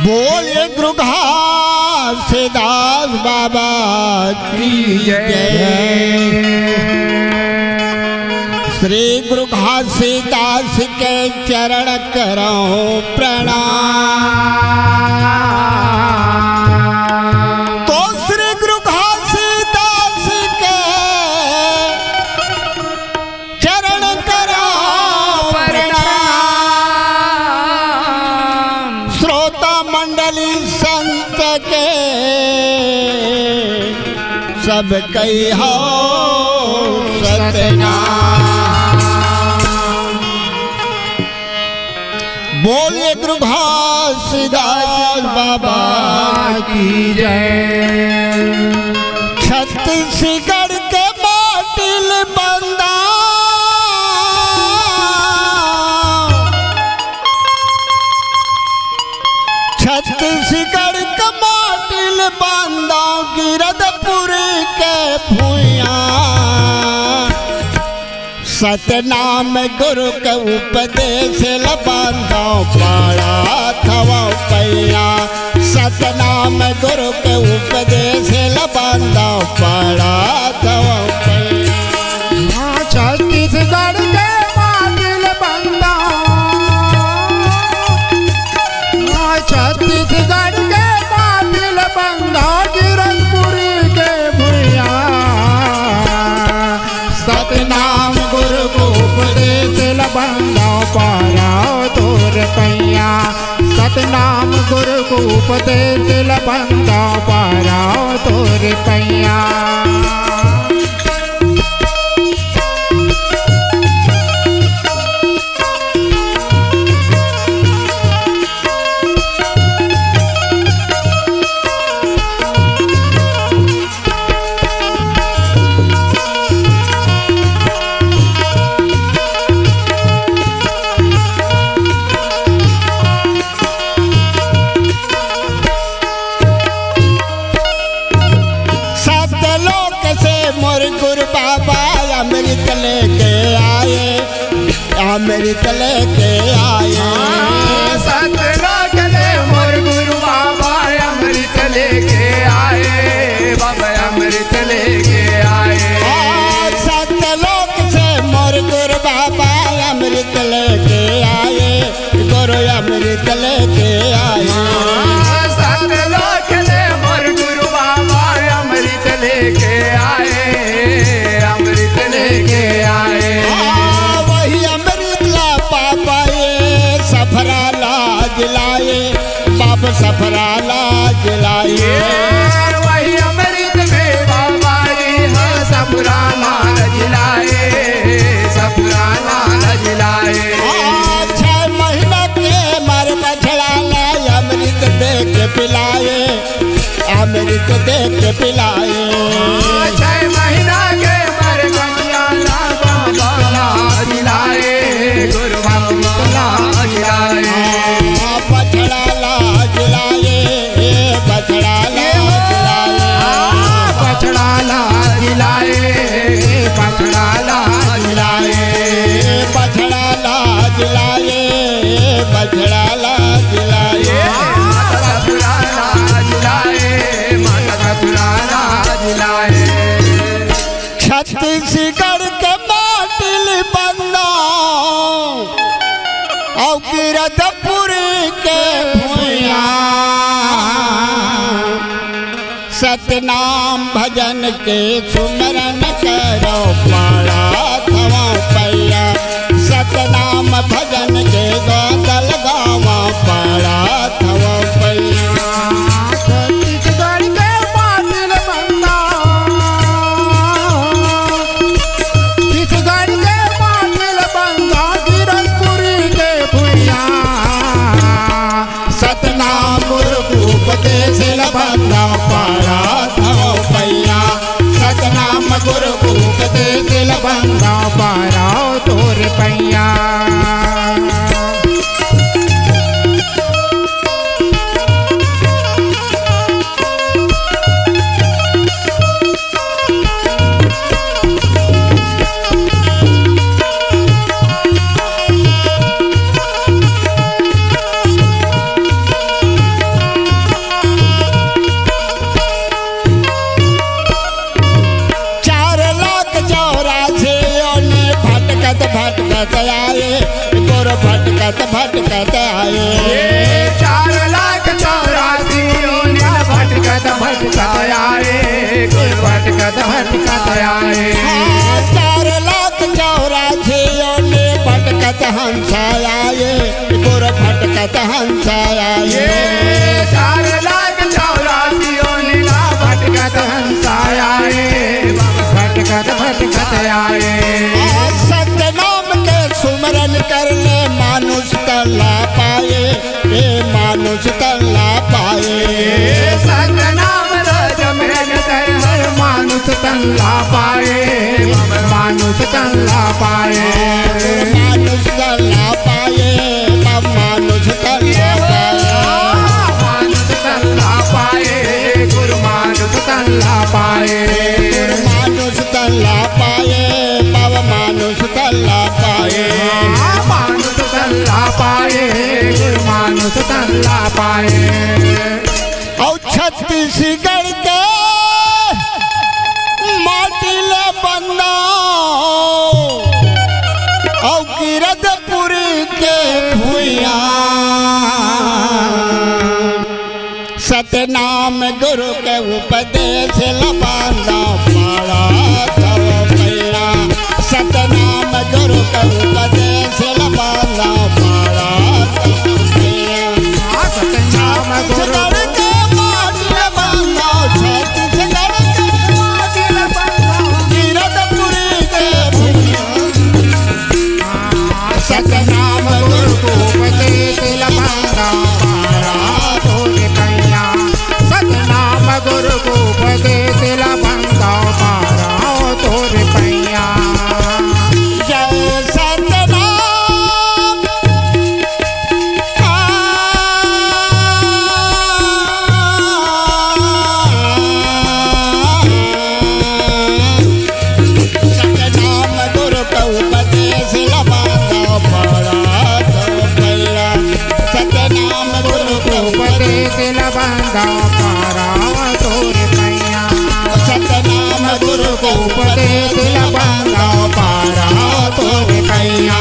बोलिए गुरु घासीदास बाबा की जय। श्री गुरु घासीदास के चरण करो प्रणाम। तो श्री गुरु घासीदास के चरण करो प्रणाम। श्रोता मंडली संत के सब कई हो सतनाम। बोलिए गुरु घासीदास बाबा की जय। छत्तीसगढ़ के माटिल बंदा छत्तीसगढ़ के माटिल बंदा गिरधपुर के भूया सतनाम गुरु के उपदेश लबांधा पाड़ा थवा पैया। सतनाम गुरु के उपदेश लबांधा पाड़ा थवा पैया। छत्तीसगढ़ के माटिल बंदा छत्तीसगढ़ के माटिल बंदा गिरधपुर के भूया सतनाम गुरु को उपदेश लबंदा पारा तोर पैया। सतनाम गुरु को उपदेश लबंदा पारा तोर पैया। अमृत लेके आए अमृत लेके आए। सतलोक ले मोर गुरु बाबा अमृत लेके आए। बाबा अमृत लेके आए। सतलोक से मोर गुरु बाबा अमृत लेके आए। गुरु अमृत लेके आए। सतलोक ले मोर गुरु बाबा अमृत लेके आए। अमृत लेके आए। वही अमृत ला पापा ये सफरा लाज लाए। बाप सफरा लाज लाए। वही अमृत में बाबा जी हाँ सफरा लाज लाए। सफरा लाज लाए। 6 महीना के मर बछड़ा लाए। अमृत दे के पिलाए। अमृत दे के पिलाए। 6 महीना के मर बछड़ा बाबा लाज लाए। गुरु बाबा लाज लाए। बछड़ा लाज लाए। बछड़ा लाज लाए। बछड़ा लाज लाए। बछड़ा लाज लाए। बछड़ा लाज लाए। बछड़ा लाज लाए। ससुरा लाज लाए। माता ससुरा लाज लाए। छत्तीसगढ़ के माटिल बंदा और गिरधपुर के भूया सतनाम भजन के सुमरन करो पाड़ा थवा पैया। सतनाम भजन के गोदल गावा पाड़ा थवा पैया। छत्तीसगढ़ के माटिल बंदा छत्तीसगढ़ के माटिल बंदा गिरधपुर के भूया सतनाम गुरु उपदेश लबंदा पाड़ा थवा पैया। सतनाम गुरु उपदेश लबंदा पारा तोर पैया। भटकत आए। 4,84,000 योनिया भटकत भटकत आए, गुरु भटकत भटकत आए। 4,84,000 योनि भटकत हंस आए, गुरु भटकत हंस आए। 4,84,000 योनिया भटकत हंस आए, भटकत भटकत आए। सत्य नाम के सुमरन करने मानुष तला पाए, ये मानुष तला पाए। सत्य नाम जमरन कर हर मानुष तल्ला पाए, मानुष तल्ला पाए। मानुष तला पाए, मानुष तला पाए। मानुष तल्ला पाए, गुरु मानुष तल्ला पाए। मानुष तला पाए, बाबा मानुष तला पाए। मानुष तल्ला पाए, गुरु मानुष तल्ला पाए। और छत्तीसगढ़ के माटी ले बंदा और गिरधपुरी के भुइया, सतनाम गुरु के उपदेश लबांदा पाड़ा तव पैया। सतनाम गुरु के उपदेश लबांदा पाड़ा तव पैया। सतनाम गुरु सतनाम गुरु को उपदेश लबांदा पारा तोर पैया। सतनाम गुरु को उपदेश लबांदा पारा तोर पैया। जय सतनाम सतनाम गुरु का उपदेश लबांदा पारा तव पैया। सतनाम गुरु को उपदेश लबांदा पारा तोर पैया। सतनाम गुरु को उपदेश लबांदा पारा तोर पैया।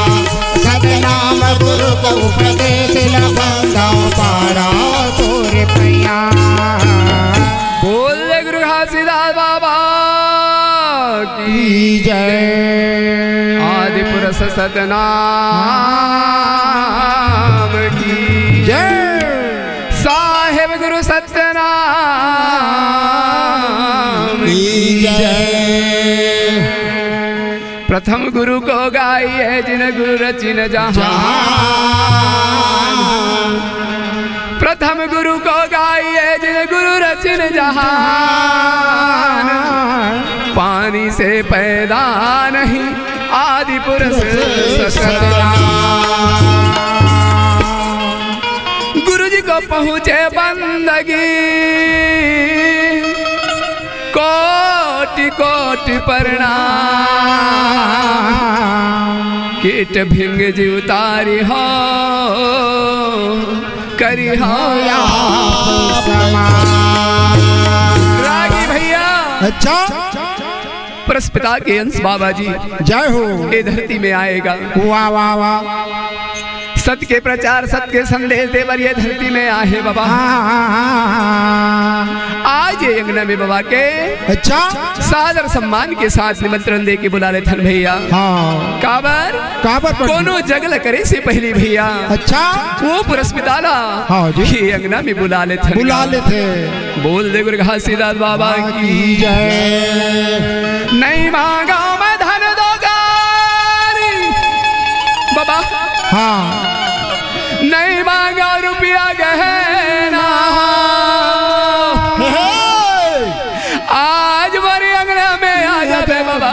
सतनाम गुरु को उपदेश लबांदा पारा तोर पैया। बोल गुरु घासीदास बाबा की जय। आदि पुरुष सतनाम की जय। साहेब गुरु सतनाम की जय। प्रथम गुरु को गाइए जिन गुरु रचिन जहान। प्रथम गुरु को गाइए जिन गुरु रचिन जहान। पानी से पैदा नहीं आदि पुरुष सतनाम। गुरु जी को पहुँचे बंदगी कोटि कोटि प्रणाम। कीट भिंग जी उतारी हो करी हो रागी भैया। अच्छा प्रस्पिता के अंश बाबा जी जय हो। ये धरती में आएगा। वाह वाह वाह। सत्य के प्रचार सत्य के संदेश देवर ये धरती में आए बाबा। आज ये अंगना में बाबा के अच्छा सादर सम्मान के साथ निमंत्रण दे के बुला ले थन भैया। हाँ काबर काबर कोनो जगल करे से पहली भैया। अच्छा वो पुरस्पिताला हाँ जी ये अंगना में बुला ले थे। बोल दे गुरु घासीदास बाबा की जय। नहीं मांगा मैं धन दो गारी बाबा। हाँ नहीं मांगा रुपया गहना। आज बड़ी अंगना में आ जाते बाबा।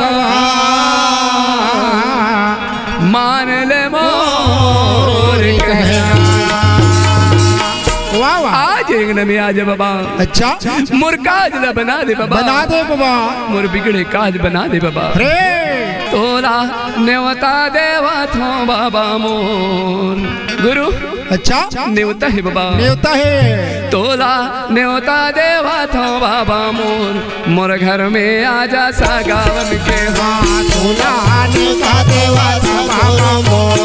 मान ले मोर कहना। वाह वाह। आज अंगना में आ जा बाबा। अच्छा मोर काज ला बना दे बाबा। बना दे बाबा। मोर बिगड़े काज बना दे बाबा। तोला नेवता देवा थो बाबा मोर गुरु। अच्छा नेवता है बाबा। नेवता है। तोला नेवता देवा थो बाबा मोर। मोर घर में आजा सागावन के। तोला नेवता देवा थो बाबा मोर।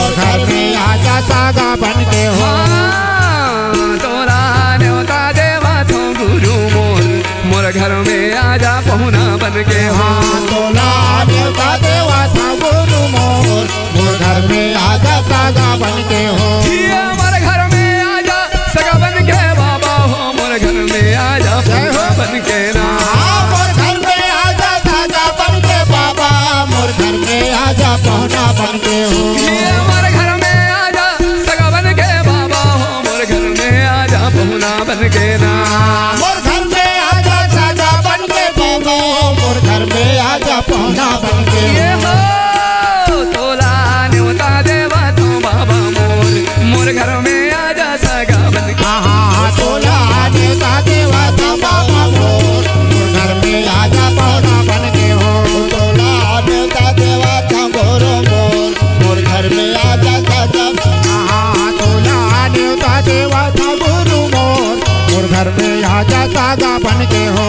मोर घर में आजा सागा बन के हो। तोला न्योता देवा थो गुरु मोर मोर घर में आजा पहुना बन के हो। तोला न्योता देवा थो गुरु मोर मोर घर में आजा सागा बन के हो। मोर घर में आजा सगा बन के बाबा हो मोर घर में आजा पहुना बन के ना। मोर घर में आजा सागा बन के बाबा मोर घर में आजा पहुना बन के हो। मोर घर में आजा सगा बन के बाबा हो मोर घर में आजा पहुना बन के ना। मोर घर में आजा सागा बन के बाबा मोर घर में आजा पहुना बन के हो। तोला न्योता देवा थो बाबा मोर मोर घर में आजा सगा बन के। तोला न्योता देवा थो बाबा मोर मोर घर में आजा पहुना बन के हो। तोला न्योता देवा थो गुरु मोर मोर घर में आजा सागा। तोला न्योता देवा थो गुरु मोर मोर घर में आजा सागा बन के हो।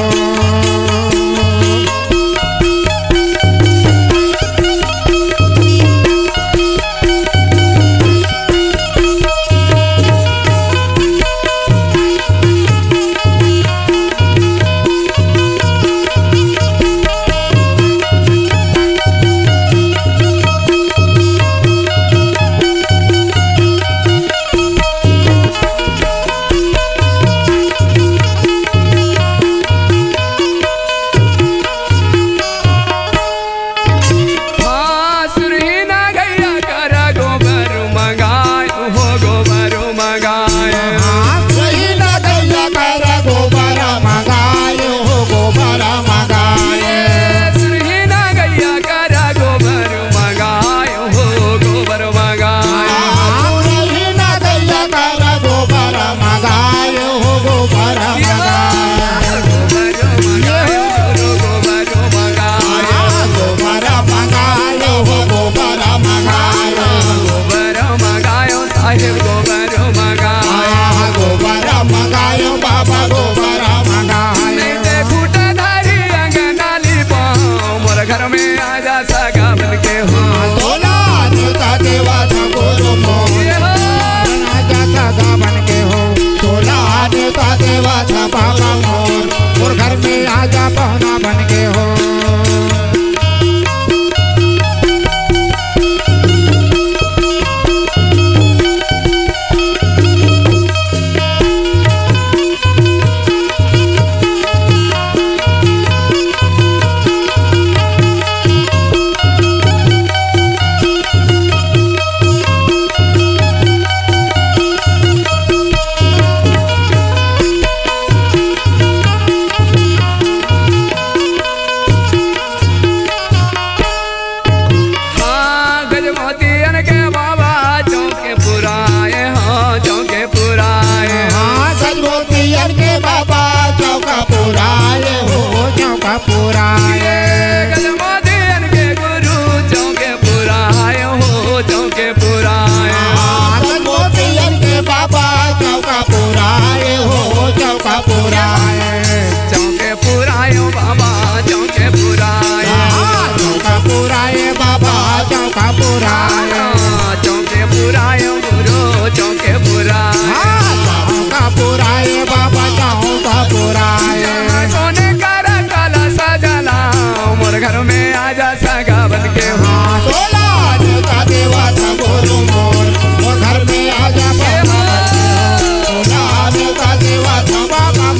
बाबा मोर मोर घर में आजा पहुना बन के हो। बाबा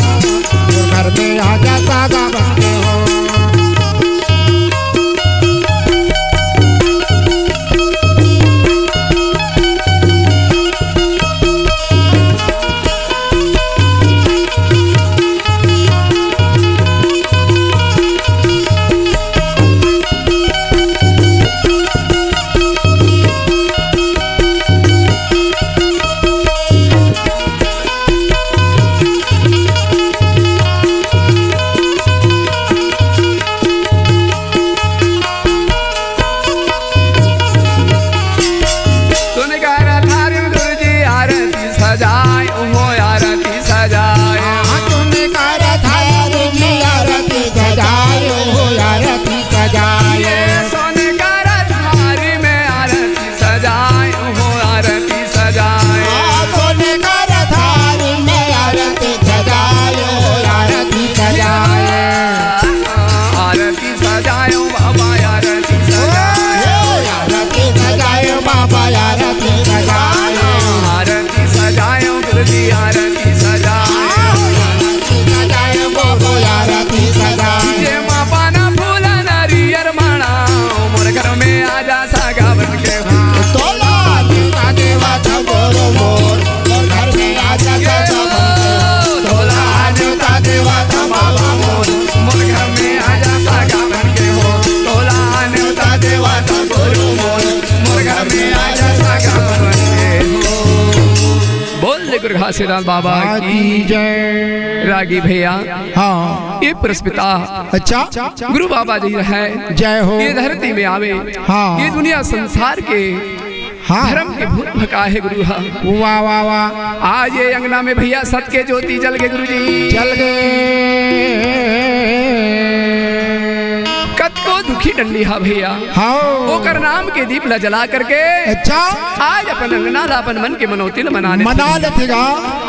मोर दी आरती सजाए बाबो आरती सजाए जे माँ पाना फूला नारियर माना मोर घर में आजा सागा बन के तोला नेवता देवा तंगोरो मोर घर में आजा सागा बन के तोला नेवता देवा बाबा मोर मोर घर में आजा सागा बन के हो तोला नेवता देवा तंगोरो मोर मोर घर में आजा सागा बन के हो। बोल गुरु घासीदास बाबा की जय। रागी भैया हाँ ये प्रस्पिता अच्छा गुरु बाबा जी है जय हो। ये धरती में आवे हाँ ये दुनिया संसार के हाँ धर्म के भूत भका है गुरु। हाँ वाह वाह वाह आज ये अंगना में भैया सत के ज्योति जल गए गुरु जी चल गए कत को दुखी डंडी हा भैया हाँ ओकर नाम के दीप ला जला करके अच्छा आज अपन अंगना ला अपन मन के मनोतिल मना लेतेगा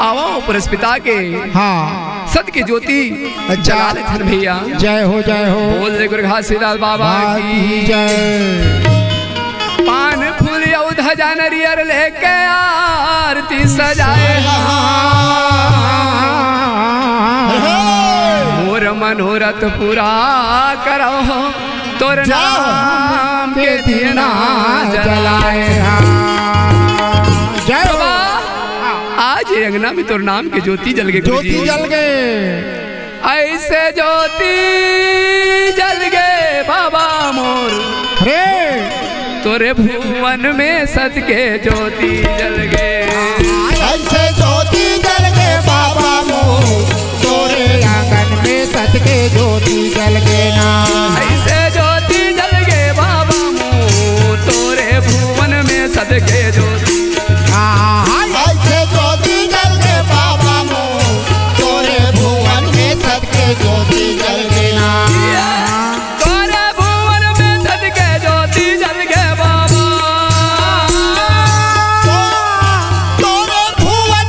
आओ पुरस्पिता के हाँ सत के ज्योति जला लेते भैया जय हो बोल दे गुरु घासीदास बाबा की जय। पान फूल ध्वजा नरियर लेके आरती सजाए मोर मनोरथ पूरा करो तोर नाम के दिया जलाए जय हो। आज ये अंगना में तोर नाम के ज्योति जल गए ज्योति जल गए ऐसे ज्योति जल गए बाबा मोर रे तोरे भुवन में सत के ज्योति जल गए ऐसे ज्योति जल गए बाबा मोर तोरे आंगन में सत के ज्योति जल गए ना ऐसे ज्योति जल गए बाबा मोर तोरे भुवन में सत के ज्योति ऐसे ज्योति जल गए बाबा मोर तोरे भुवन में सत के ज्योति जल गए ना तोरे भुवन में सत के ज्योति जल गए बाबा तोरे भुवन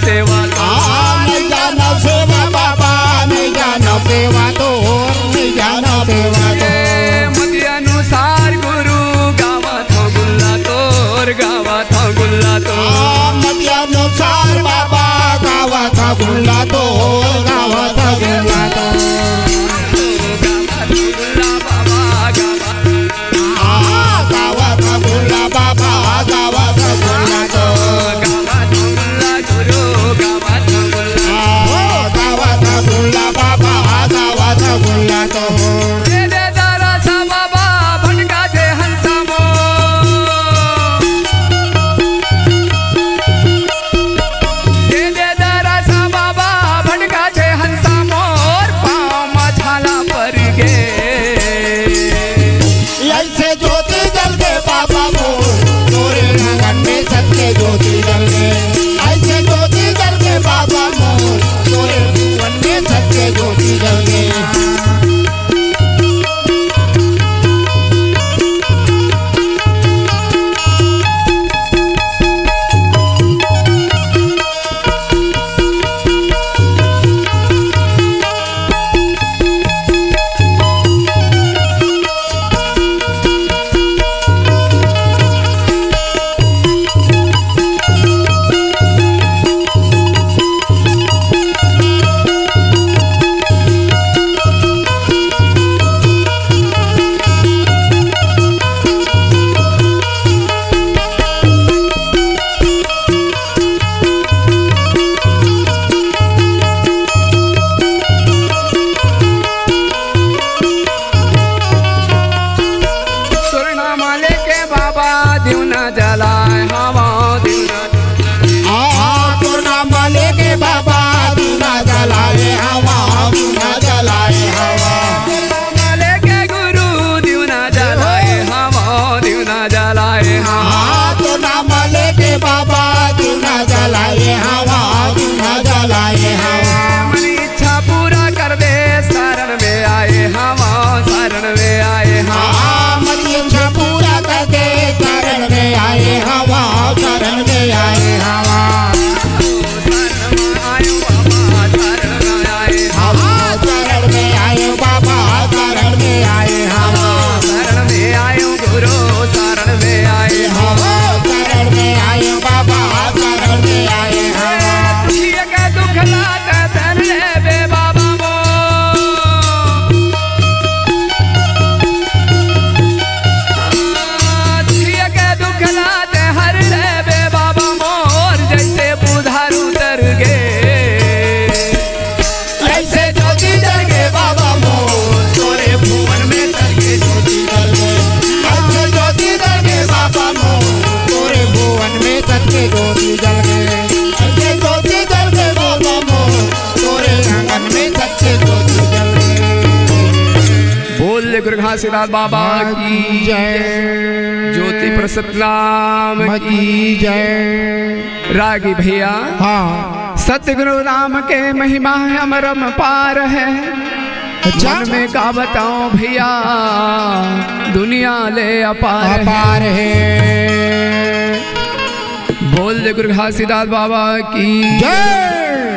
सेवा तो नहीं जानो सेवा बाबा नहीं जानो सेवा तो नहीं जानो सेवा तो मत अनुसार गुरु गावा था गुल्ला तोर गावा था गुल्ला तो मत अनुसार बाबा गावा था गुल्ला तो गावा था गुल्ला तो गावा था गुल्ला बाबा गावा था गुल्ला तो गावा था गुल्ला गुरु गावा था गुल्ला गावा था गुल्ला बाबा गावा था गुल्ला तो ज्योति जल गए ऐसे ज्योति जल के बाबा मोर तोरे भुवन में सत्य ज्योति जल गए गुरु घासीदास बाबा की जय, ज्योति प्रसाद नाम की जय। रागी भैया हाँ सतगुरु राम के महिमा है अमरम पार है। अच्छा मन में का बताऊं भैया दुनिया ले अपार है। बोल दे गुरु घासीदास बाबा की जय।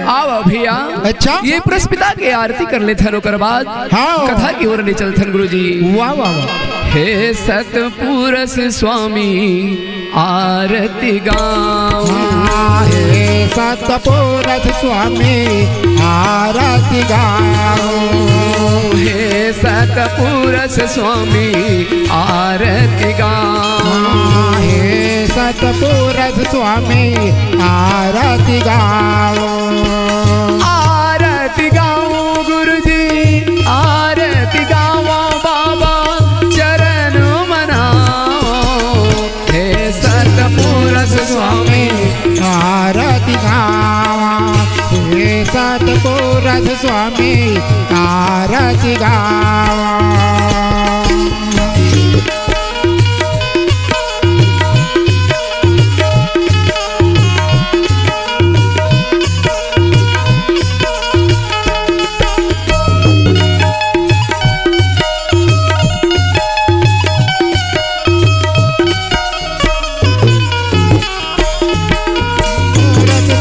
आओ भैया अच्छा ये प्रस्पिता की आरती कर ले थनो कर बाद हाँ कथा की ओर ले चल थन गुरु जी। वाह वाह वाह। हे सतपुरस स्वामी आरती गाओ हे सतपुरस स्वामी आरती गाओ हे सतपुरस स्वामी आरती गाओ हे सतपुरस स्वामी आरती गाओ आरती गाओ गुरु जी आरती गाओ बाबा चरण मनाओ हे सतपुरस स्वामी आरती गाओ हे सतपुरस स्वामी आरती गाओ।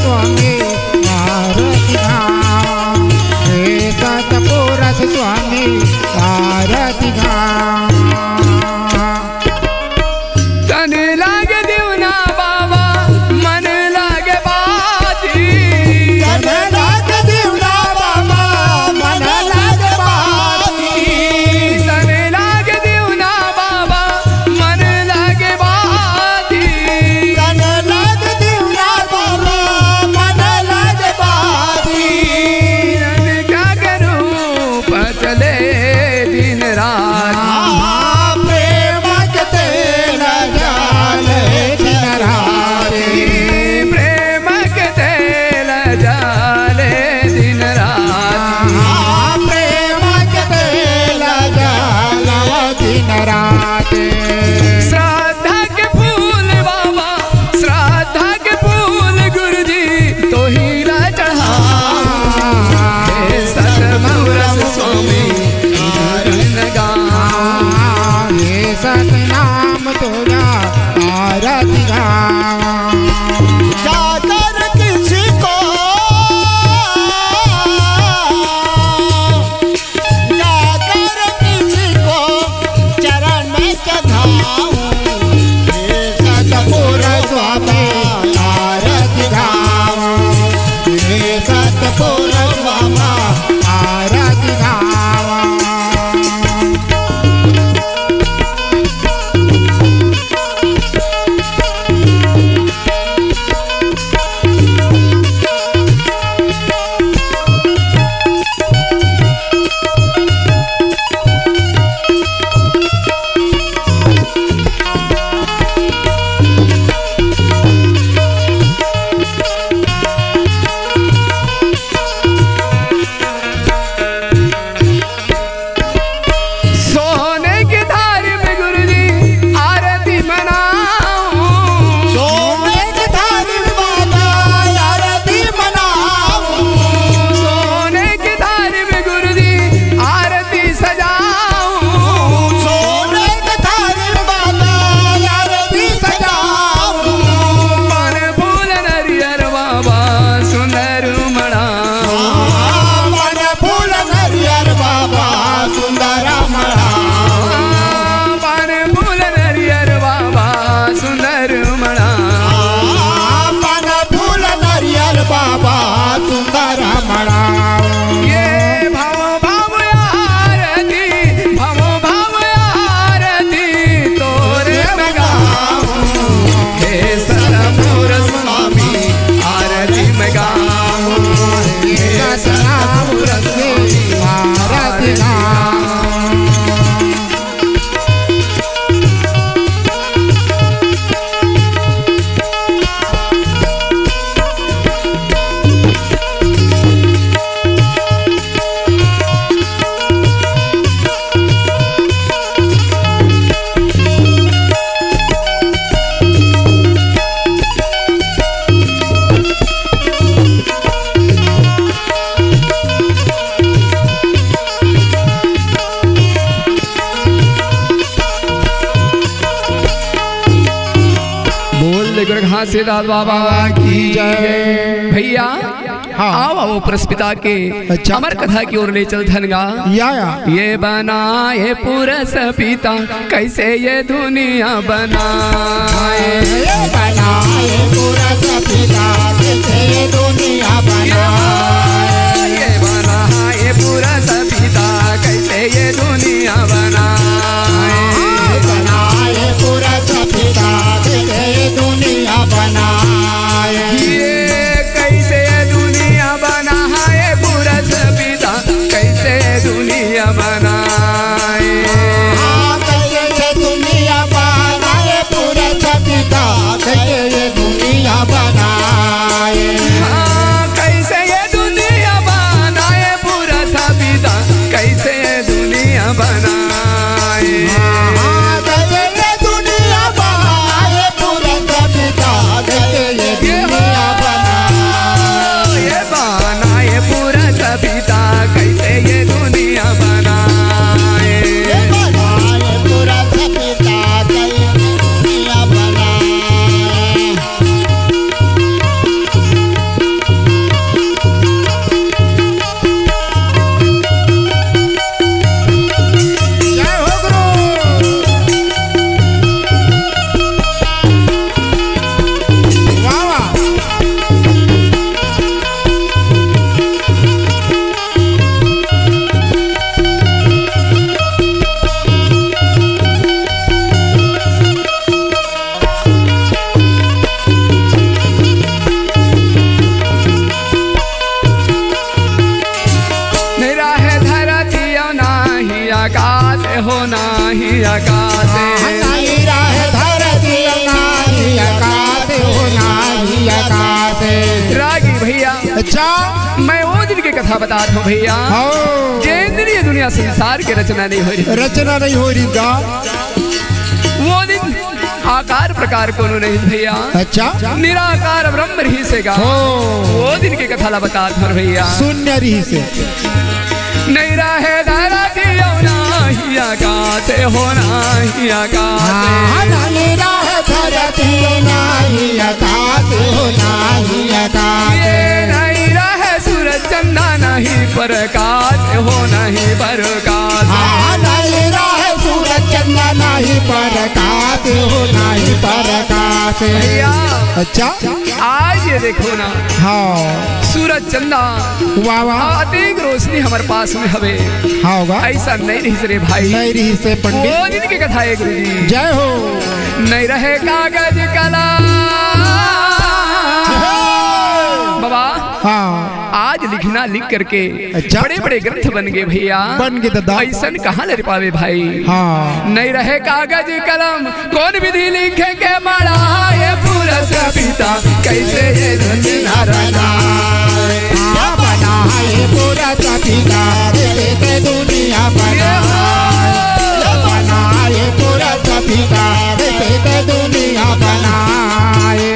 स्वामी सतपुरुष बाबा आरती गावा। घासीदास बाबा की जय। भैया हाँ। आओ आओ प्रस्पिता के अमर कथा की ओर ले चल धनगा। ये बनाए पुरस पिता कैसे ये दुनिया बनाए, ये बनाए पुरस पिता कैसे ये दुनिया बनाए, ये बनाए पुरस पिता कैसे ये दुनिया बनाए, बनाए पुरस पिता कैसे ये दुनिया बनाए, ये कैसे दुनिया बनाए पुरस पिता कैसे दुनिया बनाए, कैसे दुनिया बनाए पुरस पिता कैसे ये दुनिया बनाए, कैसे ये दुनिया बनाए पुरस पिता कैसे दुनिया बनाए, कैसे ये दुनिया बनाए पुरस पिता कैसे ये दुनिया बनाए, ये बनाए पुरस पिता कैसे ये दुनिया बनाए, ये बनाए पुरस पिता कैसे दुनिया बनाए। जय हो गुरु। वाह वाह। मेरा है धरती नाही आकाश हो नाही आकाश, नहीं रहे धरती नाही आकाश हो नाही आकाश। रागी भैया अच्छा मैं वो दिन की कथा बताता हूँ भैया, हो जेंद्रीय दुनिया संसार की रचना नहीं हो रही, रचना नहीं हो रही का। वो दिन आकार प्रकार को नहीं भैया, अच्छा निराकार ब्रह्म रही से गा, हो वो दिन की कथा बताता हूँ भैया। शून्य रही से नहीं रहे धरती नाही आकाश हो नाही आकाश, नहीं रहे धरती नाही आकाश हो नाही आकाश। ये नहीं रहे सूरज चंदा नहीं प्रकाश हो नहीं प्रकाश, नहीं रहे सूरज चंद्रमा नहीं परकाश हो नहीं परकाश। भैया अच्छा आज ये देखो ना, हाँ सूरज चंदा वाह वाह अधिक रोशनी हमारे पास में हवे, हाँ होगा ऐसा नहीं रही रे भाई, नहीं रही से वो पंडित। दिन की कथा है गुरुजी। जय हो। नहीं रहे कागज कलम बाबा, हाँ आज लिखना लिख करके अच्छा? बड़े बड़े ग्रंथ बन गए भैया, बन गए दादा। ऐसा कहाँ ले पावे भाई। हाँ नहीं रहे कागज कलम कौन विधि लिखेंगे माड़ा, ये पूरा पिता कैसे ये धन्य रना। हाँ बना ये पूरा पिता कैसे दुनिया बना, बना ये पूरा पिता कैसे दुनिया बनाए।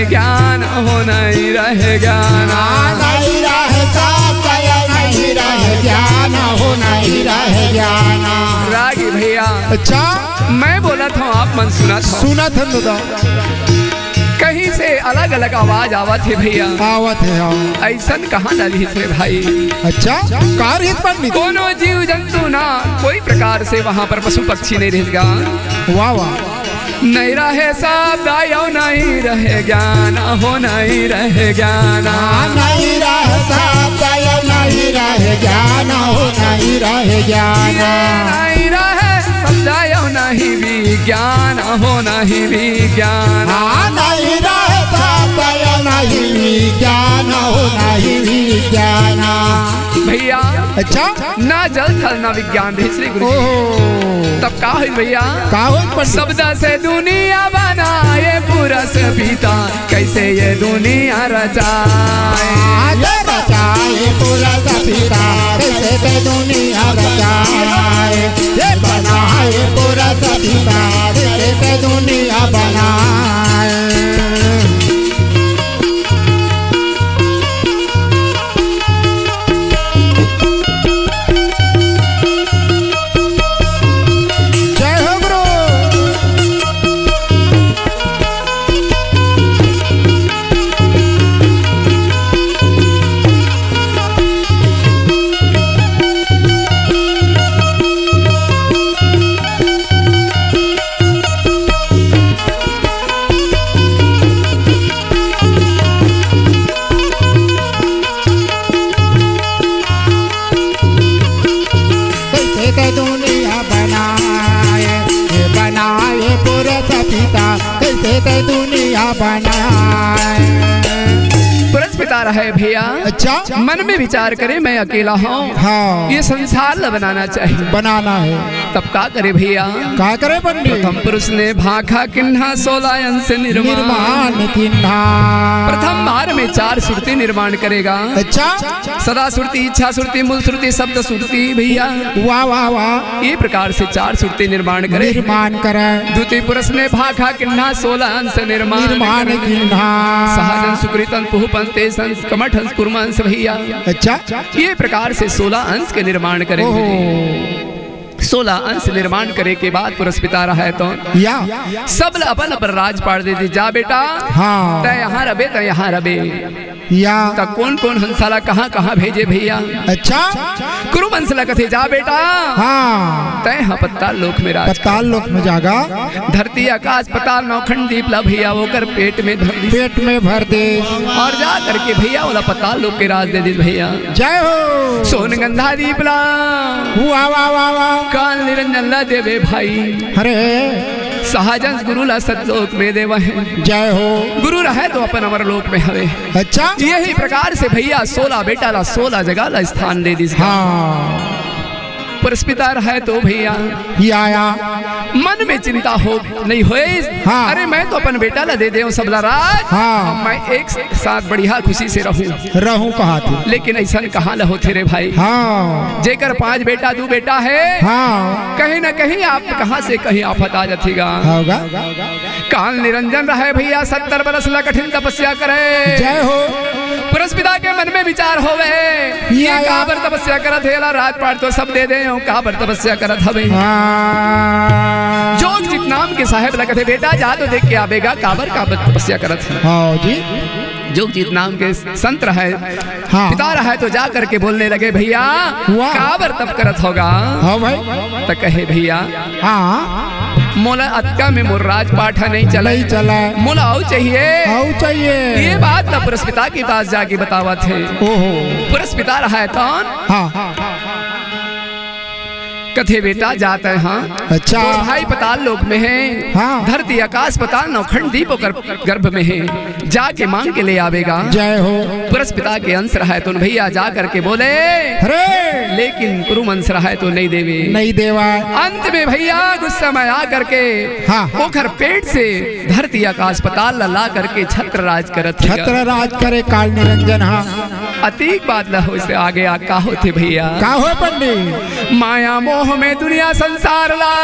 ज्ञान हो नहीं रहे ज्ञान, नहीं रहे साथ नहीं रहे ज्ञान हो नहीं रहे ज्ञान। रागी भैया अच्छा मैं बोला था आप मन सुना था, सुना था दादा। कहीं से अलग अलग आवाज आवत है भैया, आवत है हाँ। ऐसा कहाँ डाली है भाई। अच्छा कार्य पंडित कोनो जीव जंतु ना कोई प्रकार से वहाँ पर पशु पक्षी नहीं रहेगा। वाह वाह। नहीं रहे शब्द नहीं रहे ज्ञान हो नहीं रहे ज्ञान, नहीं रहे शब्द नहीं रहे ज्ञान हो नहीं रहे ज्ञान। नहीं रहे शब्द नहीं विज्ञान हो नहीं विज्ञान, नहीं रहे शब्द नहीं विज्ञान हो नहीं विज्ञान। भैया अच्छा ना जल थल ना विज्ञान श्री गुरु। तब का हुई भैया, शब्द से दुनिया बनाए पूरा से पिता कैसे ये दुनिया रचाए। रचाए पूरा से पिता कैसे दुनिया रचाए, ये बनाए पूरा से पिता कैसे दुनिया बनाए। दुनिया बनाए पुरस्पिता रहे भैया। अच्छा मन में विचार करे मैं अकेला हूँ, हाँ ये संसार न बनाना चाहिए, बनाना है। तब का करे भैया, का करे पंडित। प्रथम पुरुष ने भाखा किन्हा 16 अंश निर्माण किन्हा। प्रथम बार में 4 सुरती निर्माण करेगा। अच्छा सदा सुरती इच्छा सुरती मूल सुरती शब्द सुरती भैया। वाह वाह वाह। ये प्रकार से 4 सुरती निर्माण करे। द्वितीय पुरुष ने भाखा किन्हा 16 अंश निर्माण किन्हा। सहजन सुकृतन पुहपंस तेजंस कमठंस कुर्मांस भैया। अच्छा ये प्रकार से 16 अंश के निर्माण करेंगे। 16 अंश निर्माण करे के बाद पुरस्पिता रहा है तो या सब अपन अपन राज पाड़ दे दी। जा बेटा हाँ तय यहाँ रबे तय यहाँ रबे या तक कौन कौन हंसाला कहाँ कहाँ भेजे भैया। अच्छा कुरुवंशला कथे जा बेटा हाँ तय हाँ पत्ताल लोक में राज, पत्ताल लोक में जागा। धरती आकाश पताल नौखंड दीपला भैया वो कर पेट में भर दे और जा करके भैया वाला पताल लोक के राज दे दी भैया। जय हो। सोन गंधा दीपला वाह वाह वाह वाह। काल निरंजन ला देवे भाई। अरे सहजन गुरु ला सतलोक में देव है। जय हो। गुरु रहे तो अपन अमर लोक में हवे। अच्छा यही प्रकार से भैया 16 बेटा ला 16 जगह ला स्थान दे दी। हाँ पुरस्पिता रहे तो भैया ही आया मन में चिंता हो नहीं होए। हाँ। अरे मैं तो अपन बेटा ला दे दे सबला राज। हाँ। मैं एक साथ बढ़िया खुशी से रहूं कहा थी, लेकिन ऐसा कहाँ ला होते रे भाई। हाँ। जेकर 5 बेटा 2 बेटा है, हाँ। कहीं न कहीं आप कहाँ से कहीं आफत आ जातीगा। होगा काल निरंजन रहे भैया 70 बरस ला कठिन तपस्या करे। जय हो। पुरस्पिता के मन में विचार होवे ये काबर तपस्या करत है, रात पाठ तो सब दे दे काबर तपस्या करत हवे। जोगजीत नाम के साहेब लगत है बेटा जा तो देख के आवेगा काबर तपस्या करत है। हाँ जी। जोगजीत नाम के संत रहे, हाँ। पिता रहे तो जा करके बोलने लगे भैया काबर तप करत होगा। हाँ भाई। तो कहे भैया हाँ मोला अतका में मोर राज पाठा नहीं चला मोला आओ चाहिए। ये बात ना पुरस्पिता के पास जाके बतावा थे। पुरस्पिता रहा है कौन। हाँ। कथे बेटा जाते हैं। हाँ। अच्छा। और भाई पताल लोक में है। हाँ। धरती आकाश पताल नौखंड दीप गर्भ में है, जाके मांग के ले आवेगा। जय हो। पुरस्पिता के अंश रहा है तो भैया जा करके बोले लेकिन कुरु अंश रहा है तो नहीं देवा। अंत में भैया गुस्सा में आ करके ओखर पेट से धरती आकाश पताल ला करके छत्र राज करे काल निरंजन। हाँ। अतीक बात न हो से आगे का होते भैया। का हो पंडित। माया मोह में दुनिया संसार ला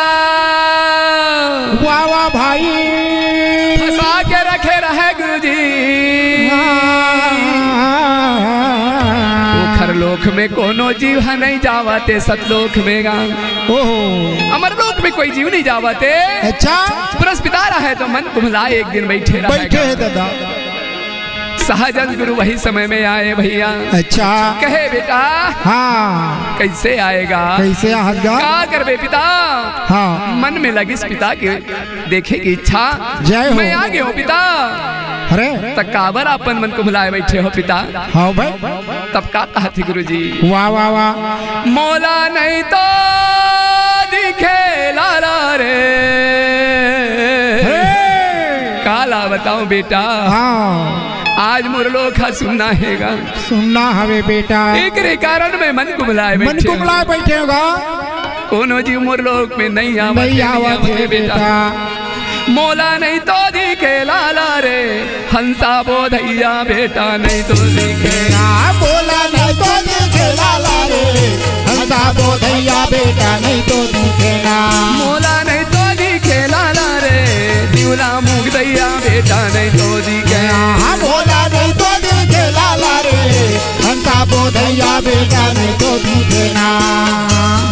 वाह वाह भाई फंसा के रखे रहे गुरुजी। ओखर लोक में कोनो जीव नहीं जावते, सतलोक में गा अमर लोक में कोई जीव नहीं जावते। अच्छा। पुरस्पिता रहे तो मन कुमला एक दिन बैठे है दादा। सहजन गुरु वही समय में आए भैया। अच्छा। कहे बेटा हाँ कैसे आएगा क्या करबे पिता। हाँ। मन में लगी पिता के देखे की इच्छा। जय हो। मैं आ गया हूँ पिता। अरे तब काबर अपन मन को भुलाए बैठे हो पिता। हाँ भाई। तब का कहा थी गुरु जी। वाह वाह वाह। मौला नहीं तो दिखे लाला रे काला बताऊं बेटा। हाँ। आज मुरलोखा सुनना हवे बेटा। एक कारण में मन कुमलाए बैठे होगा। कोनो जीव मुरलोक में नहीं आवत बेटा। मोला नहीं तो दिखे लाला रे हंसा बोधैया बेटा नहीं तो दिखे। मोला नहीं तो दिखे लाला रे हंसा बोधैया बेटा नहीं तो दिखे ना। मोला नहीं तो दिखे लाला रे दिवला मुख दैया बेटा नहीं तो दिखे। मोला नहीं तो दिखे लाला रे हंसा बोधैया बेटा नहीं तो दिखे ना।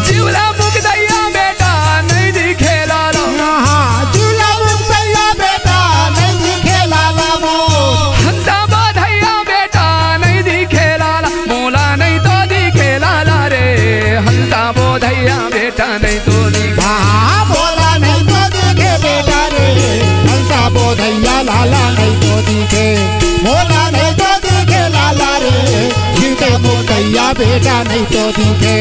दिवला मुख दैया बेटा नहीं दिखे लाला। दिवला मुख दैया बेटा नहीं दिखे लाला। हंसा बोधैया बेटा नहीं दिखे लाला। मोला नहीं तो दिखे लाला रे हंसा बोधैया बेटा नहीं तो दिखे। मोला नहीं तो दिखे बेटा रे हंसा बोधैया लाला नहीं तो दिखे। मोला नहीं तो दिखे लाला रे जीते बोधैया बेटा नहीं तो दिखे।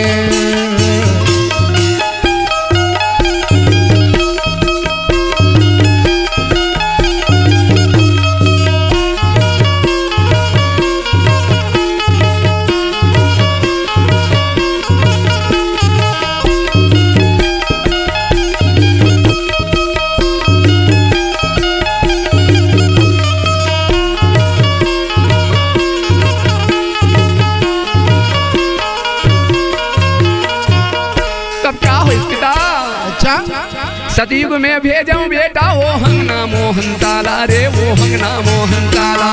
सतयुग में भेजूं बेटा वो हंगना मोहन ताला रे वो हंगना मोहन ताला।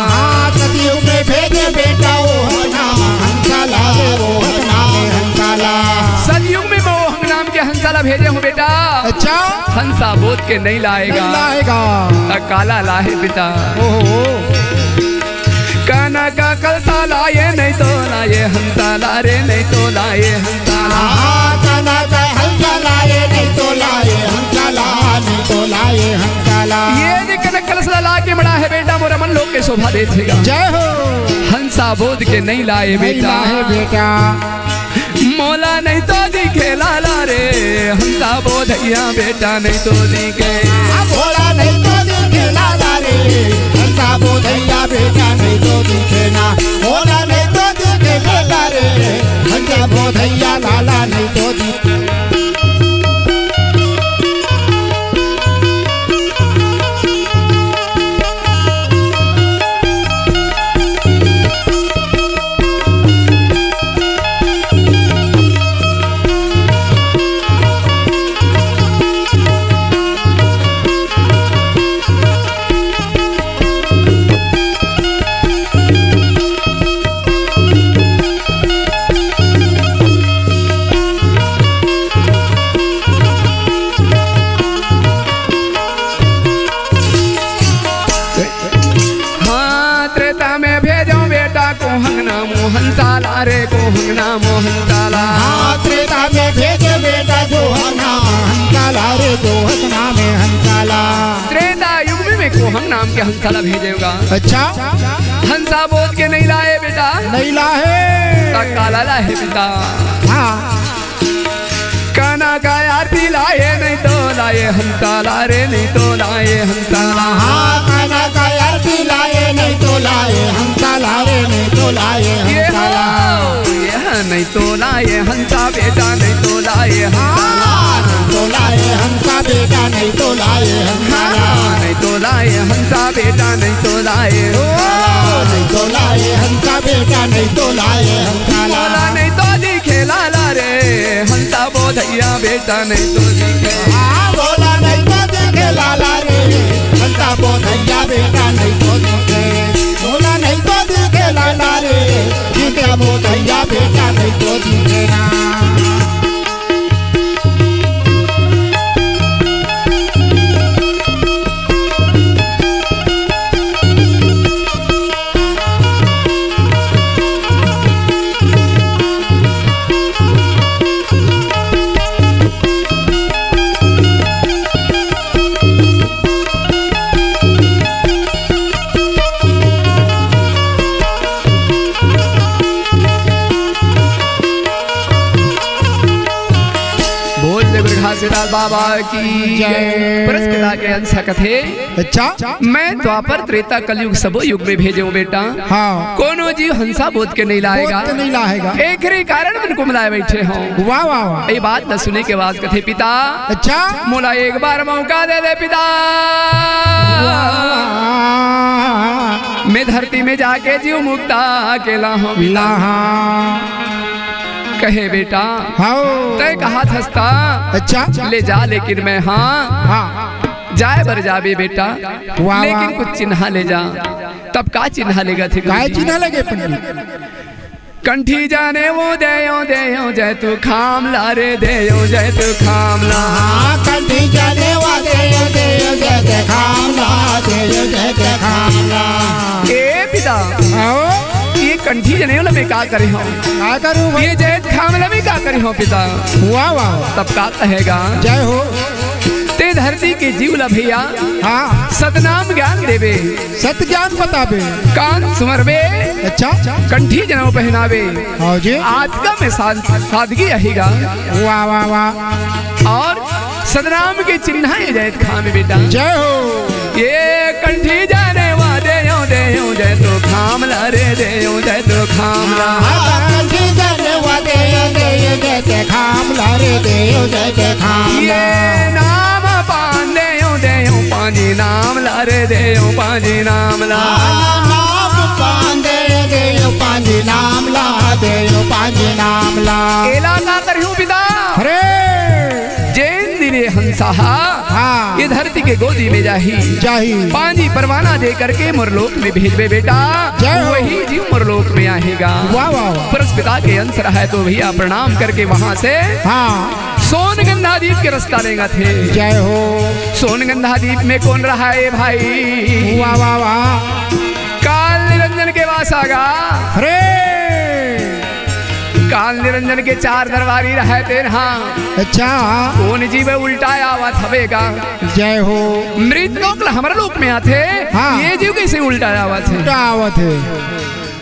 सतयुग में भेजे बेटा वो हंगना मोहन ताला रे वो हंगना मोहन ताला। सतयुग में वो हंगनाम के हंसाला भेजे हूँ बेटा। अच्छा। हंसा बोध के नहीं लाएगा काला लाहे बेटा। काना का कलसा लाए नहीं तो लाए हंसा ला रे नहीं तो लाए हंसाला। काना का हंसा लाए नहीं तो लाए हंसाला नहीं तो लाए हंसाला। ये कलसा ला के बड़ा है बेटा मोरा मन लोग के शोभा देगा। जय हो। हंसा बोध के नहीं लाए बेटा। मोला नहीं तो दिखे लाला रे हंसा बोधैया बेटा नहीं तो दिखे। मोला नहीं तो दिखे लाला रे हंसा बोधैया बेटा नहीं तो दिखे ना। मोला नहीं तो दिखे लाला रे हंसा बोधैया लाला नहीं तो दिखे। रे को नाम हंसाला। त्रेता में भेजे बेटा जो नाम हंसाला रे जो नाम है हंसाला। त्रेता युग में कोहन नाम के हंसाला भेजेगा। अच्छा हंसा बोल के नहीं लाए बेटा, नहीं लाए काला लाए बेटा। हाँ काना का आरती लाए नहीं तो लाए हंसाला रे नहीं तो लाए हंसाला। हाँ काना का आरती लाए नहीं तो लाए हंसाला रे नहीं तो लाए हंसाला। नहीं तो लाए हंसा बेटा नहीं तो लाए हंसाला। नहीं तो लाए हंसा बेटा नहीं तो लाए हंसाला। नहीं तो लाए हंसा बेटा नहीं तो लाए नहीं तो लाए हंसा बेटा नहीं तो लाए हंसाला। नहीं तो दिखे लाला रे हंसा बोधैया बेटा नहीं तो दिखे। हाँ बोला नहीं तो दिखे लाला रे हंसा बोधैया बेटा नहीं तो दिखे। बोला नहीं तो दिखे लाला रे दिखे बोधैया बेटा नहीं तो दिखे ना। बाबा की जय। परस्पिता के अंश कथे। अच्छा मैं द्वापर त्रेता कलयुग सबो युग में भेजो बेटा। हाँ कोनो जीव हंसा बोध के नहीं लाएगा, नहीं लाएगा। एक ही कारण मन को मिलाए बैठे हो। वाह वाह वाह। ये बात न सुने के बाद कथे पिता। अच्छा मोला एक बार मौका दे दे पिता। मैं धरती में जाके जीव मुक्ता अकेला हूँ मिला। कहे बेटा तय कहा थस्ता। अच्छा ले जा लेकिन मैं हाँ जाए बर जाबे बेटा, लेकिन कुछ चिन्ह ले जा। तब का चिन्ह लेगा थे? काय चिन्ह लगे पंडित? कंठी जाने वो देयो देयो जय तू खामला रे देयो जय तू खामला। कंठी जाने वो देयो देयो जय तू खामला देयो जय तू खामला। ए पिता ये कंठी जने वाला मैं का करे हूँ? क्या करूँ? ये जय खामला में का करे हूँ पिता? वाह वाह। तब का कहेगा? जय हो। ते धरती के जीवला भैया हाँ सतनाम ज्ञान देवे, सत ज्ञान बतावे, कान सुमरवे। अच्छा कंठी जनों पहनावे। हाँ जी आत्मा में सादगी रहेगा। वाह वाह वाह। और सतनाम के चिन्ह जय खाम बेटा। जय हो। ये कंठी जाने वा देयो देयो जय तो खामला रे देयो जय तो खामला। कंठी जाने वा देयो देयो जय तो खामला रे देयो जय तो खामला। ये नाम पान देयो देयो पांजी नाम ला रे देयो पांजी नाम ला। नाम पान देयो देयो पांजी नाम ला देयो पांजी नाम ला। एला का करियो पिता? अरे जैन दिने हंसा ये धरती के गोदी में जाही पानी परवाना दे करके मुरलोक में भेजबे बेटा। वही जीव मुरलोक में आएगा। परस्पिता के अंश रहा है तो भैया प्रणाम करके वहाँ से सोनगंधा द्वीप के रास्ता लेगा थे। जय हो। सोनगंधा द्वीप में कौन रहा है भाई? वाह वाह वाह। काल निरंजन के पास आगा। अरे काल निरंजन के 4 दरबारी रहते हाँ। अच्छा कौन जीव उल्टाया हुआ थवेगा? जय हो। मृत लोक हमारे लोक में आते हाँ। ये जीव कैसे उल्टाया हुआ थे?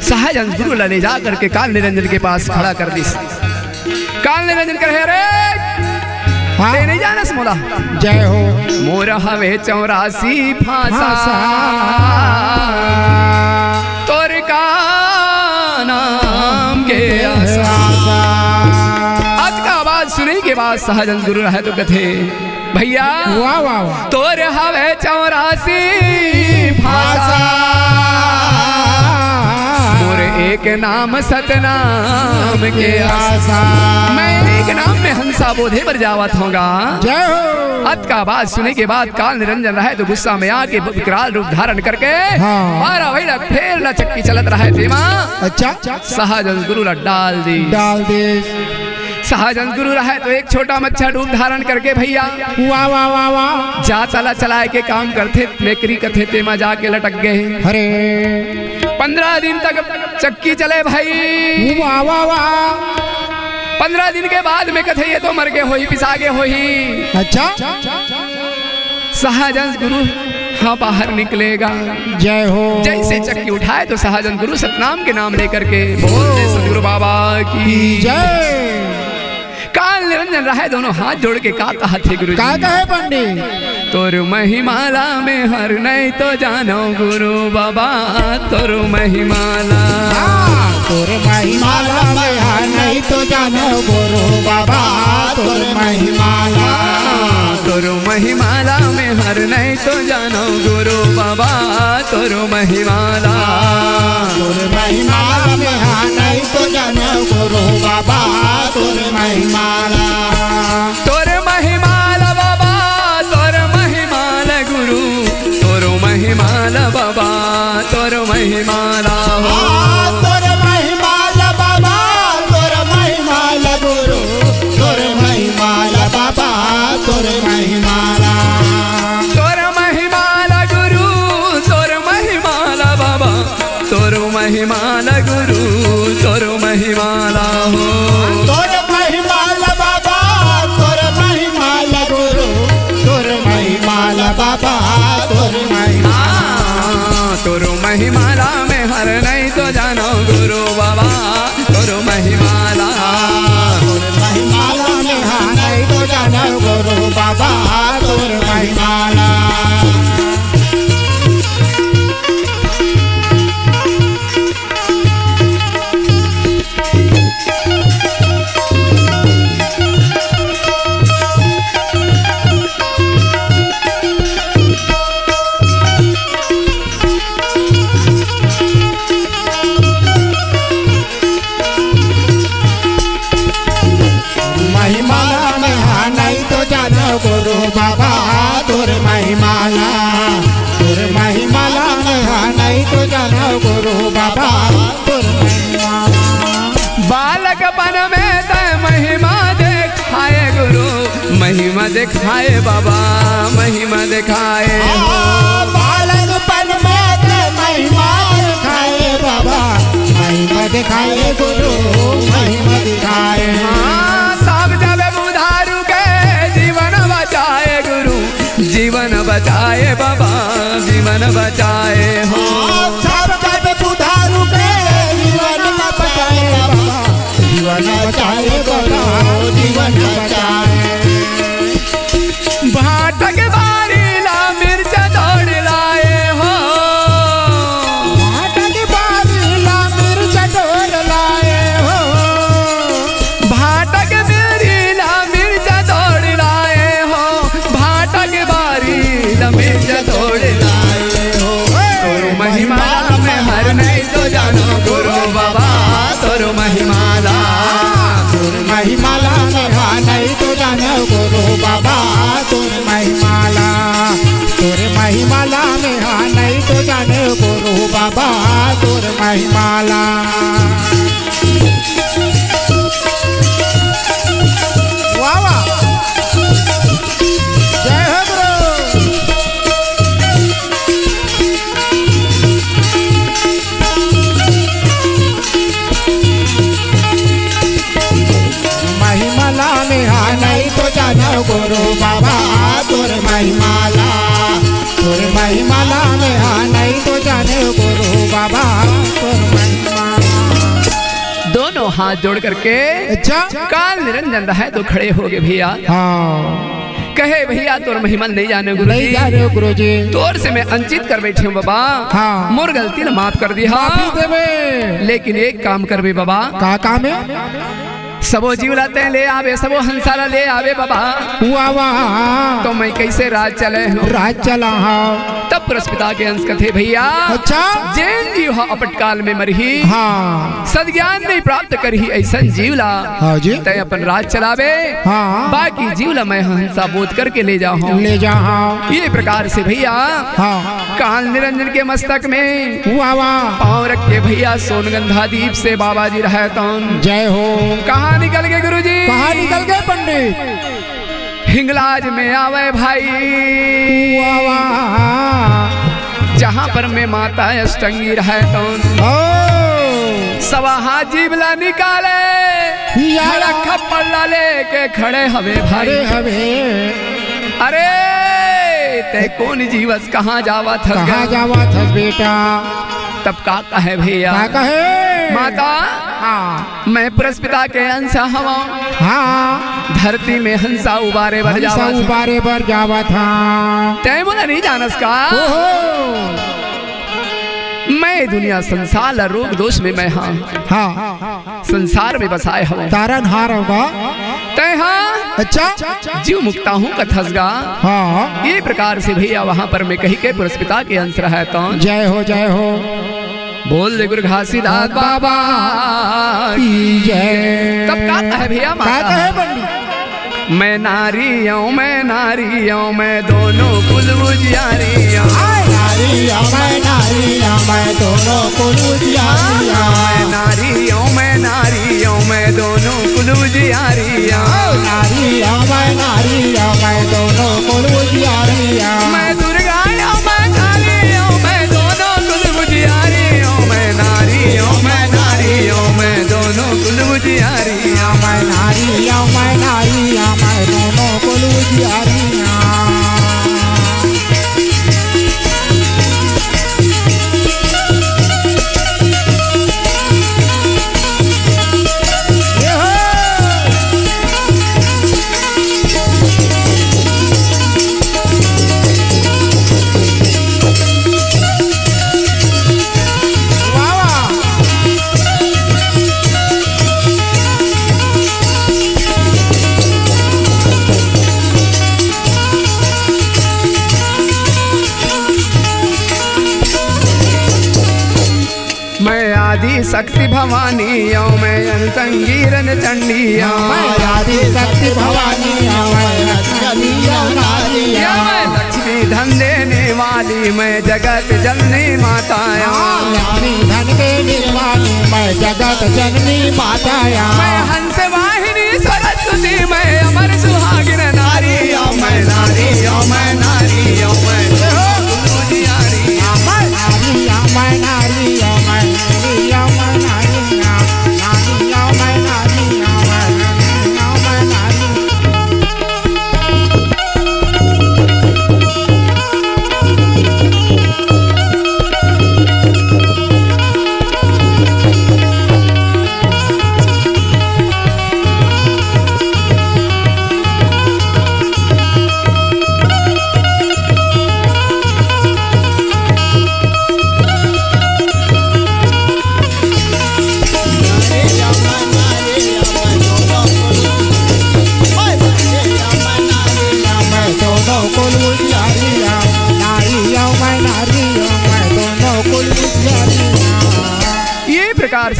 सहजन गुरु ले जा करके काल निरंजन के पास खड़ा कर दी। काल निरंजन कहे रे हाँ। नहीं जाना मोला। जय हो। मोरा हवे 84 फांसा तोर का नाम के आज का आवाज सुने के बाद सहजन गुरु रहे तो कथे भैया वाह वाह तोर हवे 84 फांसा एक नाम सतनाम के आसा। मैं एक नाम में हंसा बोधे पर जावत होगा। जय हो। अत का बात सुने के बाद काल निरंजन रहे तो गुस्सा में आके विकराल रूप धारण करके मारा वही फेर न चक्की चलत रहे थे माँ। अच्छा सहजन गुरु डाल दी सहजन गुरु रहे तो एक छोटा मच्छा रूप धारण करके भैया वाह वाह वाह वाह जा चला चलाए के काम करते मेकरी कथे ते में जाके लटक गए। अरे 15 दिन तक चक्की चले भाई। वाह वाह वाह 15 दिन के बाद में कथे ये तो मर के होई पिसागे होई। अच्छा सहजन गुरु हाँ बाहर निकलेगा। जय हो। जैसे चक्की उठाए तो सहजन गुरु सतनाम के नाम लेकर के बोलते सदगुरु बाबा की जय। काल निरंजन रहे दोनों हाथ जोड़ के का कहा थे गुरु का कहे पंडित? तोर महिमाला में हर नहीं तो जानो गुरु बाबा तोर महिमाला। तोर महिमाला में हर नहीं तो जानो गुरु बाबा तोर महिमाला। तोर महिमाला में हर नहीं तो जानो गुरु बाबा तोर महिमाला। तोर महिमाला में हर नहीं तो जानो गुरु बाबा तोर महिमाला। तोर महिमाला बाबा तोर महिमाला गुरु तोर महिमाला बाबा तोर महिमाला। तोर महिमाला बाबा तोर महिमाला गुरु तोर महिमाला बाबा तोर महिमाला। तोर महिमाला गुरु तोर महिमाला बाबा तोर महिमाला गुरु तोर महिमाला हो। तोर महिमाला बाबा तोर महिमाला गुरु तोर महिमाला बाबा तोर महिमाला। तोर महिमाला में हर नहीं तो जानो गुरु बाबा तोर महिमाला। तोर महिमाला में हर नहीं तो जानो गुरु बाबा तोर महिमाला। महिमाला में हाँ नहीं तो जानो गुरु बाबा तोर महिमाला। तोर महिमाला में हाँ नहीं तो जानो गुरु बाबा तोर महिमाला। बालकपन में तय महिमा दिखाए गुरु महिमा दिखाए बाबा महिमा दिखाए। बालकपन में तय महिमा दिखाए बाबा महिमा दिखाए गुरु महिमा दिखाए। जीवन बचाए बाबा जीवन बचाए हो। सब जब बुधारू के जीवन बचाए बाबा जीवन बचाए बाबा जीवन बचाए। भाटक बारी ला मिर्च दौड़ लाए हो। भाटक बारी ला मिर्च दौड़ लाए हो। भाटक मेरी ला मिर्च दौड़ लाए हो। भाटक बारी ला मिर्च दौड़ लाए हो। तोर महिमाला में हर नहीं तो जानो गुरु बाबा तोर महिमाला। तोर महिमाला में हाँ नहीं तो जानो गुरु बाबा तोर महिमाला। तोर महिमाला में हाँ नहीं तो जानो गुरु बाबा तोर महिमाला। वाह वाह जय हो गुरु। महिमाला में हाँ नहीं तो जानो गुरु बाबा तोर महिमाला। तोर महिमाला में हाँ नहीं तो जानो गुरु बाबा तोर महिमाला। दोनों हाथ जोड़ करके अच्छा काल निरंजन रहे तो खड़े हो गए भैया। हाँ कहे भैया तोर महिमा नहीं जाने गुरु नहीं जाने गुरु जी। तोर से मैं अंचित कर बैठे हूँ बाबा। हाँ मोर गलती ने माफ कर दिया। लेकिन एक काम कर बे बाबा। का काम है? सबो जीव लाते ले आवे सबो हंसाला ले आवे बाबा। वाह वाह तो मैं कैसे राज चले हूँ राज चला हाँ। तब पुरस्पिता के अंश कथे भैया। अच्छा जैन जीव हा अपटकाल में मरही। हाँ सदज्ञान नहीं प्राप्त करही ऐसा जीवला। हाँ जी तय अपन राज चलावे। हाँ बाकी जीवला मैं हंसा बोध करके ले जाऊँ ले जा। हाँ ये प्रकार से भैया हाँ काल निरंजन के मस्तक में वाह वाह पाँव रख के भैया सोनगंधा दीप से बाबा जी रहता। जय हो। कहा कहाँ निकल गए गुरुजी? कहाँ निकल गए पंडित? हिंगलाज में आवे भाई, जहाँ पर मैं माता अष्टंगी रहे तो सवा हाजी बला निकाले, खप्पड़ लेके खड़े हवे भाई। अरे ते कौन जीवस कहाँ जावा था? कहाँ जावा था बेटा? तब का कहे भैया? का कहे? माता हाँ मैं पुरस्पिता के अंशा हवा। हाँ धरती में हंसा उबारे बर जावा था। उबारे बर जावा था। तय बोला नहीं जानस का? मैं दुनिया संसार रोग दोष में मैं हाँ संसार में बसाए हूँ तारन हार होगा तय हाँ। अच्छा जीव मुक्ता हूँ कथसगा। हाँ ये प्रकार से भैया वहाँ पर मैं कही के पुरस्पिता के अंश रहा तो जय हो जय हो। बोल दे गुरु घासीदास बाबा की जय। तब का है भैया माता? मैं नारी हूँ मैं नारी हूँ मैं दोनों कुल उजियारी हूँ। मैं नारी हूँ मैं दोनों कुल उजियारी हूँ। मैं नारी हूँ मैं नारी हूँ मैं दोनों कुल उजियारी हूँ। नारी हूँ मैं नारी हूँ मैं दोनों कुल उजियारी हूँ। मैं दुर्गा हूँ मैं काली हूँ मैं दोनों कुल उजियारी हूँ। मैं नारी हूँ मैं नारी हूँ मैं दोनों कुल उजियारी हूँ। मैं नारी हूँ मैं नारी हूँ मैं दोनों कुल उजियारी हूँ। शक्ति भवानी हूँ मैं संगीरन चंडी हूँ। मैं आदि शक्ति भवानी हूँ मैं लक्ष्मी धन देने वाली मैं जगत जननी माता हूँ। लक्ष्मी धन देने वाली मैं जगत जननी माता हूँ। मैं हंस वाहिनी सरस्वती मैं अमर सुहागिन नारी हूँ। मैं नारी हूँ मैं नारी हूँ मैं उजियारी हूँ। मैं नारी हूँ मैं नारी हूँ मैं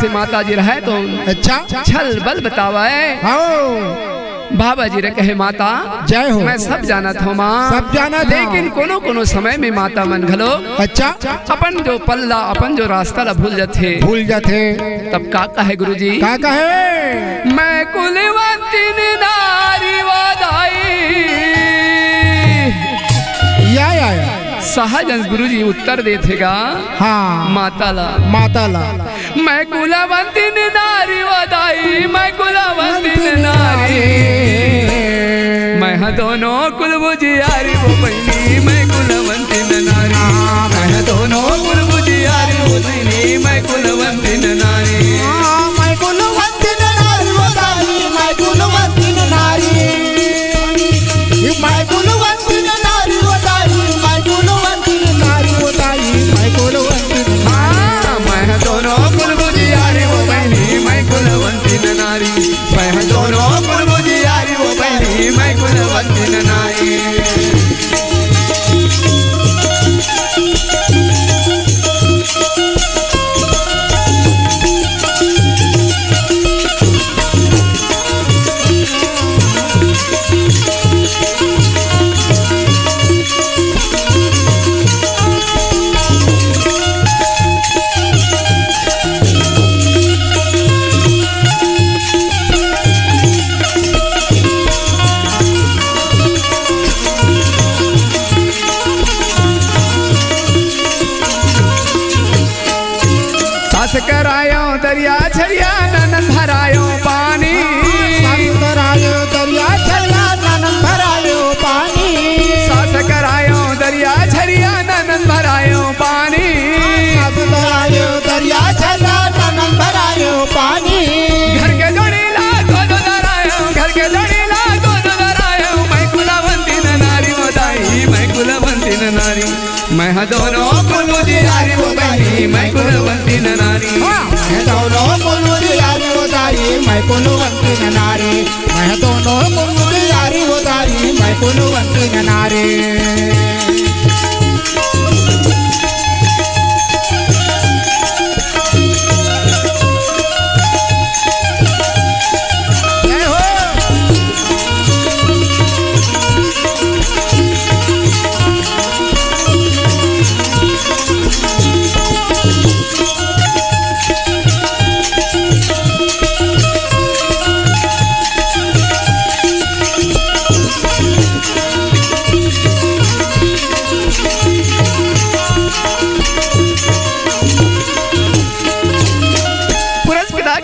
से माता जी रहे तो अच्छा छल बल बतावा बाबा जी रे कहे माता जय हो। मैं सब जाना था माँ सब जाना था। लेकिन कोनो कोनो समय में माता मन घलो अच्छा अपन जो पल्ला अपन जो रास्ता ला भूल जाते तब का कहे गुरुजी? का कहे? मैं कुलवती नारी वादाई या सहजन गुरुजी उत्तर देतेगा हाँ माता ला मैं कुलवती नारी वादाई मैं कुलवती नारी मैं दोनों कुल बुझियारी वो बहनी मैं कुलवती नारी मैं दोनों कुल बुझियारी वो बहनी मैं कुलवती नारी मैं कुलवती नारी वादाई मैं कुलवती नारी मैं कुलवती नारी वादाई मैं कुलवती नारी वादाई मैं कुलवती मैं दोनों कुल बुझियारी वो बहनी मैं कुलवती नारी मैं दोनों कुल बुझियारी वो बहनी मैं कुलवती नारी दरिया छरिया ननन भरायो पानी सास करायो दरिया छरिया ननन भरायो पानी सास करायो दरिया छरिया ननन भरायो पानी सास करायो दरिया छरिया ननन भरायो पानी घर के जोड़ीला गोदो दरायो घर के जोड़ीला गोदो दरायो मैं कुलवंती न नारी मोदाई मैं कुलवंती न नारी मैं दोनों कुलमुदियारी वो बहनी मैं कुलवंती न नारी मैं दोनों कुलमुदियारी वो दारी मैं कुलवंती न नारी मैं दोनों कुलमुदियारी वो दारी मैं कुलवंती न नारी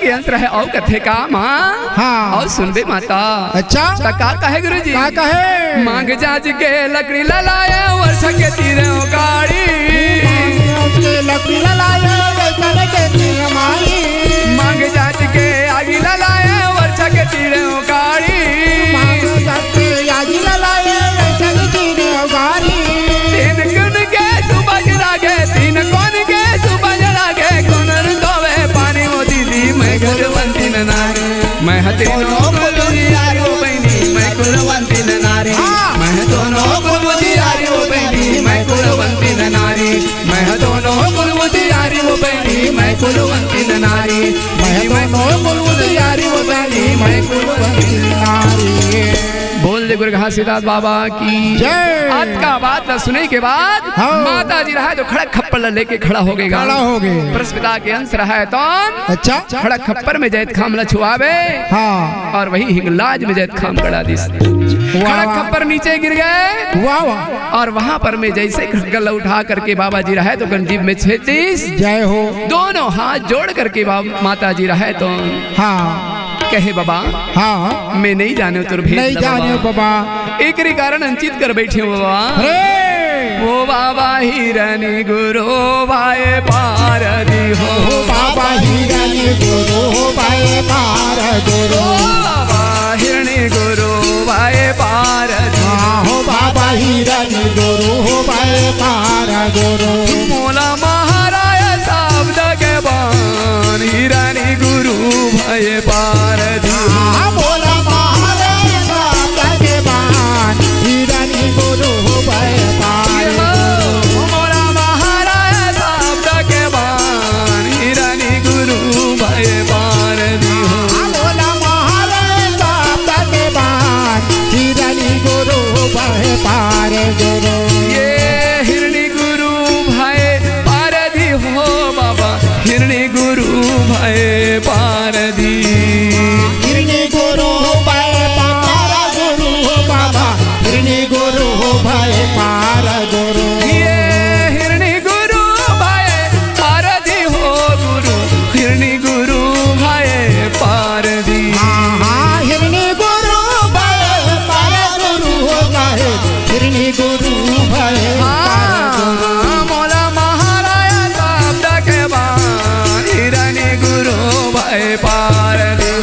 यंत्र है और कथे का माँ हाँ और सुनबे माता अच्छा का कहे गुरु जी का कहे मांग जाज के लकड़ी ललाया वर्ष के तीरे गाड़ी लकड़ी ललाया वर्ष के तीरे मारी मांग जाज के आगी ललाया वर्ष के तीरे गाड़ी मांग जाज के आगी ललाया वर्ष के तीरे गाड़ी तीन कुन के सुबह लागे तीन कौन के सुबह लागे कौन रुदवे पानी वो दीदी मैं कुलवंती न नारी मैं दोनों कुलमुदियारी वो बहनी मैं कुलवंती न नारी मैं दोनों कुलमुदियारी वो बहनी मैं कुलवंती न नारी मैं दोनों कुलमुदियारी वो बहनी मैं कुलवंती न नारी मैं दोनों कुलमुदियारी वो बहनी मैं कुलवंती न नारी। बोल दे गुरु घासीदास बाबा की जय। आज का बात न सुने के बाद माता जी रहा जो खड़क खप्पर लेके खड़ा हो गए खड़ा हो गए बृहस्पति के अंश रहा है तो अच्छा खड़क खप्पर में जैत खाम छुआवे हाँ और वही हिंगलाज में जैत खाम कड़ा दी खड़क खप्पर नीचे गिर गए वाह और वहां पर में जैसे गला उठा करके बाबा जी रहा है तो गंजीब में 36 जय हो दोनों हाथ जोड़ करके माता जी रहा है तो हाँ कहे बाबा हाँ मैं नहीं जाने तुर भेद नहीं जाने बाबा एक कारण अंचित कर बैठे हो बाबा अरे वो बाबा हिरणी गुरु भाई पारदी हो बाबा हिरणी गुरु भाई पार गुरु बाबा हिरणी गुरु भाई पारदी हो बाबा हिरणी गुरु भाई पार गुरु मोला महाराज शब्द के बान हिरणी गुरु भाई पारदी बोला महाराज शब्द के बान हिरणी गुरु भाई पार मोला महाराज शब्द के बान हिरणी गुरु भाई पारदी बोला महाराज शब्द के बान हिरणी गुरु भाई पार गुरु ये हिरणी गुरु भाई पारदी हो बाबा हिरणी गुरु भाई पारदी हिरणी गुरु भाई पार गुरु बाबा हिरणी गुरु भाई पार गुरु ये हिरणी गुरु भाई पारदी हो गुरु हिरणी गुरु भाई पारदी हाँ हिरणी गुरु भाई पार गुरु भाई हिरणी गुरु भाई मोला महाराज शब्द के बान हिरणी गुरु भाई पारदी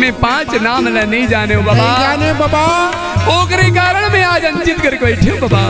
मैं 5 नाम ल नहीं जाने बाबा, नहीं जाने बाबा, ओकरे कारण मैं आज अंचित कर बैठे बाबा।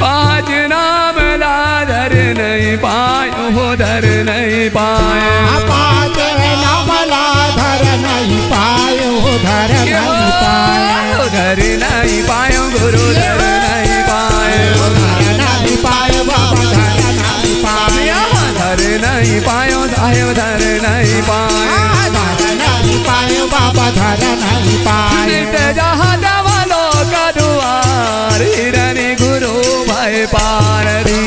5 नाम ला धर नहीं पायो हो, धर नहीं पायो, 5 नाम ला धर नहीं पायो, धर नहीं पायो, धर नहीं पायो गुरु, धर नहीं पायो, धर नहीं पायो बाबा, धर नहीं पायो, धर नहीं पायो साहेब, धर नहीं पायो, धर नहीं पायो बाबा, धर नहीं पायो। जहाँ जवालों का दुआर हिरणी गुरु भाई पार दी।